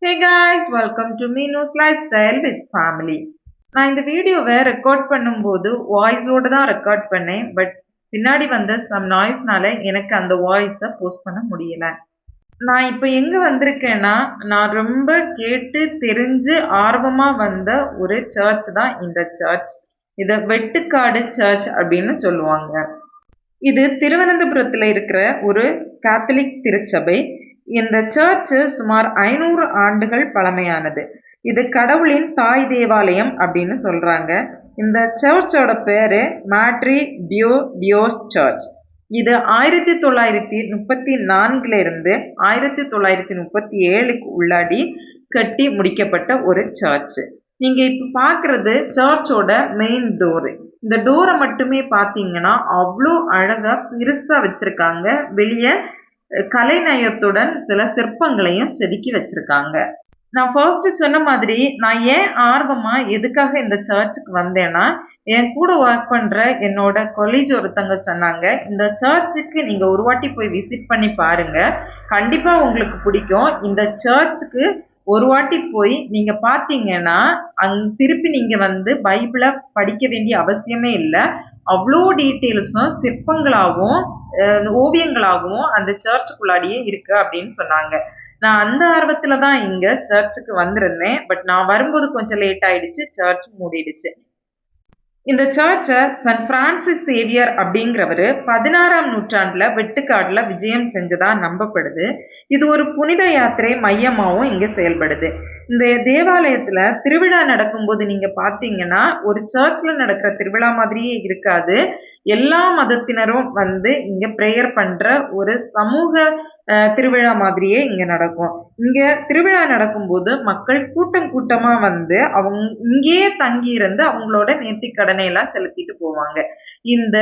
Hey guys, welcome to Meenu's Lifestyle with Family. நான் இந்த வீடியோவை ரெக்கார்ட் பண்ணும்போது வாய்ஸோடு தான் ரெக்கார்ட் பண்ணேன். பட் பின்னாடி வந்த சம் நாய்ஸ்னால எனக்கு அந்த வாய்ஸை போஸ்ட் பண்ண முடியல. நான் இப்போ எங்கே வந்திருக்கேன்னா, நான் ரொம்ப கேட்டு தெரிஞ்சு ஆர்வமாக வந்த ஒரு சர்ச் தான் இந்த சர்ச். இதை வெட்டுக்காடு சர்ச் அப்படின்னு சொல்லுவாங்க. இது திருவனந்தபுரத்தில் இருக்கிற ஒரு கேத்தலிக் திருச்சபை. இந்த சர்ச் சுமார் 500 ஆண்டுகள் பழமையானது. இது கடவுளின் தாய் தேவாலயம் அப்படின்னு சொல்றாங்க. இந்த சர்ச்சோட பேரு மேட்ரி டியோ டியோஸ் சர்ச். இது 1934 இருந்து 1937 உள்ளாடி கட்டி முடிக்கப்பட்ட ஒரு சர்ச். நீங்க இப்ப பாக்குறது சர்ச்சோட மெயின் டோரு. இந்த டோரை மட்டுமே பாத்தீங்கன்னா அவ்வளோ அழகா பெருசா வச்சிருக்காங்க. வெளியே கலைநயத்துடன் சில சிற்பங்களையும் செதுக்கி வச்சிருக்காங்க. நான் ஃபர்ஸ்ட் சொன்ன மாதிரி நான் ஏன் ஆர்வமா எதுக்காக இந்த சர்ச்சுக்கு வந்தேன்னா, என் கூட ஒர்க் பண்ற என்னோட கொலீஜ் ஒருத்தங்க சொன்னாங்க, இந்த சர்ச்சுக்கு நீங்க ஒரு வாட்டி போய் விசிட் பண்ணி பாருங்க, கண்டிப்பா உங்களுக்கு பிடிக்கும். இந்த சர்ச்சுக்கு ஒரு வாட்டி போய் நீங்க பாத்தீங்கன்னா திருப்பி நீங்க வந்து பைபிளை படிக்க வேண்டிய அவசியமே இல்லை. அவ்வளோ டீட்டெயில்ஸும் சிற்பங்களாகவும் ஓவியங்களாகவும் அந்த சர்ச்சுக்குள்ளாடியே இருக்கு அப்படின்னு சொன்னாங்க. நான் அந்த ஆர்வத்துல தான் இங்க சர்ச்சுக்கு வந்திருந்தேன். பட் நான் வரும்போது கொஞ்சம் லேட் ஆயிடுச்சு, சர்ச் மூடிடுச்சு. இந்த சர்ச்சை சன் பிரான்சிஸ் சேவியர் அப்படிங்கிறவரு 16ஆம் நூற்றாண்டுல வெட்டுக்காடுல விஜயம் செஞ்சதா நம்பப்படுது. இது ஒரு புனித யாத்திரை மையமாகவும் இங்க செயல்படுது. இந்த தேவாலயத்துல திருவிழா நடக்கும்போது நீங்க பாத்தீங்கன்னா ஒரு சர்ச்ல நடக்கிற திருவிழா மாதிரியே இருக்காது. எல்லா மதத்தினரும் வந்து இங்க ப்ரேயர் பண்ற ஒரு சமூக திருவிழா மாதிரியே இங்க நடக்கும். இங்க திருவிழா நடக்கும்போது மக்கள் கூட்டம் கூட்டமா வந்து அவங்க இங்கேயே தங்கி இருந்து அவங்களோட நேர்த்திக் கடனை எல்லாம் செலுத்திட்டு போவாங்க. இந்த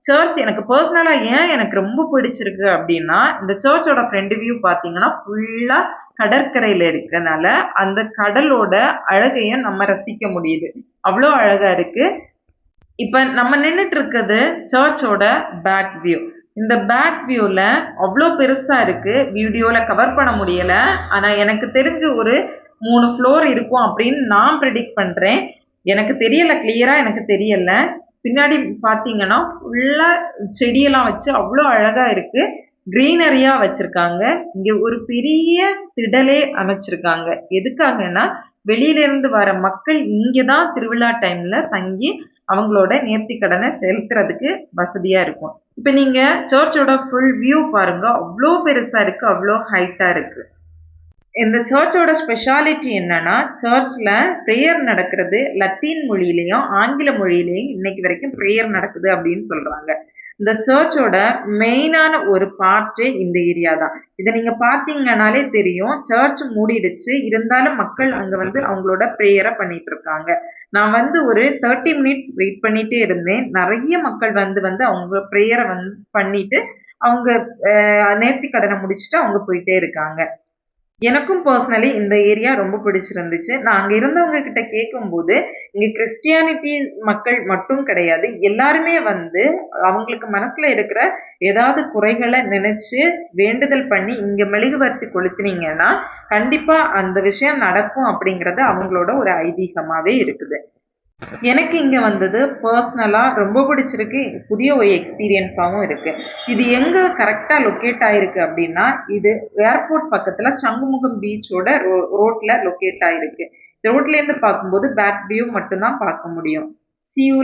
சர்ச் எனக்கு பர்சனலா ஏன் எனக்கு ரொம்ப பிடிச்சிருக்கு அப்படின்னா, இந்த சர்ச்சோட ஃப்ரண்ட் வியூ பாத்தீங்கன்னா ஃபுல்லா கடற்கரையில இருக்கனால அந்த கடலோட அழகையும் நம்ம ரசிக்க முடியுது. அவ்வளோ அழகா இருக்கு. இப்ப நம்ம நின்றுட்டு இருக்கிறது சர்ச்சோட பேக் வியூ. இந்த பேக் வியூல அவ்வளோ பெருசா இருக்கு. வீடியோல கவர் பண்ண முடியல. ஆனா எனக்கு தெரிஞ்சு ஒரு 3 ஃப்ளோர் இருக்கும் அப்படின்னு நான் ப்ரெடிக்ட் பண்றேன். எனக்கு தெரியல, கிளியரா எனக்கு தெரியல. பின்னாடி பாத்தீங்கன்னா ஃபுல்லா செடியெல்லாம் வச்சு அவ்வளோ அழகா இருக்கு. கிரீனரியா வச்சிருக்காங்க. இங்க ஒரு பெரிய திடலே அமைச்சிருக்காங்க. எதுக்காகன்னா வெளியில இருந்து வர மக்கள் இங்கதான் திருவிழா டைம்ல தங்கி அவங்களோட நேர்த்தி கடனை செலுத்துறதுக்கு வசதியா இருக்கும். இப்ப நீங்க சர்ச்சோட ஃபுல் வியூ பாருங்க. அவ்வளோ பெருசா இருக்கு, அவ்வளோ ஹைட்டா இருக்கு. இந்த சர்ச்சோட ஸ்பெஷாலிட்டி என்னன்னா, சர்ச்ல ப்ரேயர் நடக்கிறது லத்தீன் மொழியிலையும் ஆங்கில மொழியிலையும் இன்னைக்கு வரைக்கும் ப்ரேயர் நடக்குது அப்படின்னு சொல்றாங்க. இந்த சர்ச்சோட மெயினான ஒரு பார்ட்டு இந்த ஏரியா தான். இதை நீங்க பாத்தீங்கன்னாலே தெரியும். சர்ச் மூடிடுச்சு, இருந்தாலும் மக்கள் அங்க வந்து அவங்களோட ப்ரேயரை பண்ணிட்டு இருக்காங்க. நான் வந்து ஒரு 30 மினிட்ஸ் வெயிட் பண்ணிட்டே இருந்தேன். நிறைய மக்கள் வந்து அவங்க ப்ரேயரை வந்து பண்ணிட்டு அவங்க நேர்த்தி கடனை முடிச்சுட்டு அவங்க போயிட்டே இருக்காங்க. எனக்கும் பர்சனலி இந்த ஏரியா ரொம்ப பிடிச்சிருந்துச்சு. நான் அங்க இருந்தவங்க கிட்ட கேட்கும்போது இங்க கிறிஸ்டியானிட்டி மக்கள் மட்டும் கிடையாது, எல்லாருமே வந்து அவங்களுக்கு மனசுல இருக்கிற ஏதாவது குறைகளை நினைச்சு வேண்டுதல் பண்ணி இங்க மெழுகுவர்த்தி கொளுத்துனீங்கன்னா கண்டிப்பா அந்த விஷயம் நடக்கும் அப்படிங்கறது அவங்களோட ஒரு ஐதீகமாவே இருக்குது. எனக்கு இங்க வந்தது பர்சனலா ரொம்ப பிடிச்சிருக்கு. புதிய ஒரு எக்ஸ்பீரியன்ஸாவும் இருக்கு. இது எங்க கரெக்டா லொக்கேட் ஆயிருக்கு அப்படின்னா, இது ஏர்போர்ட் பக்கத்துல சங்குமுகம் பீச்சோட ரோட்ல லொக்கேட் ஆயிருக்கு. ரோட்ல இருந்து பார்க்கும்போது பேக் வியூ மட்டும் தான் பார்க்க முடியும். See you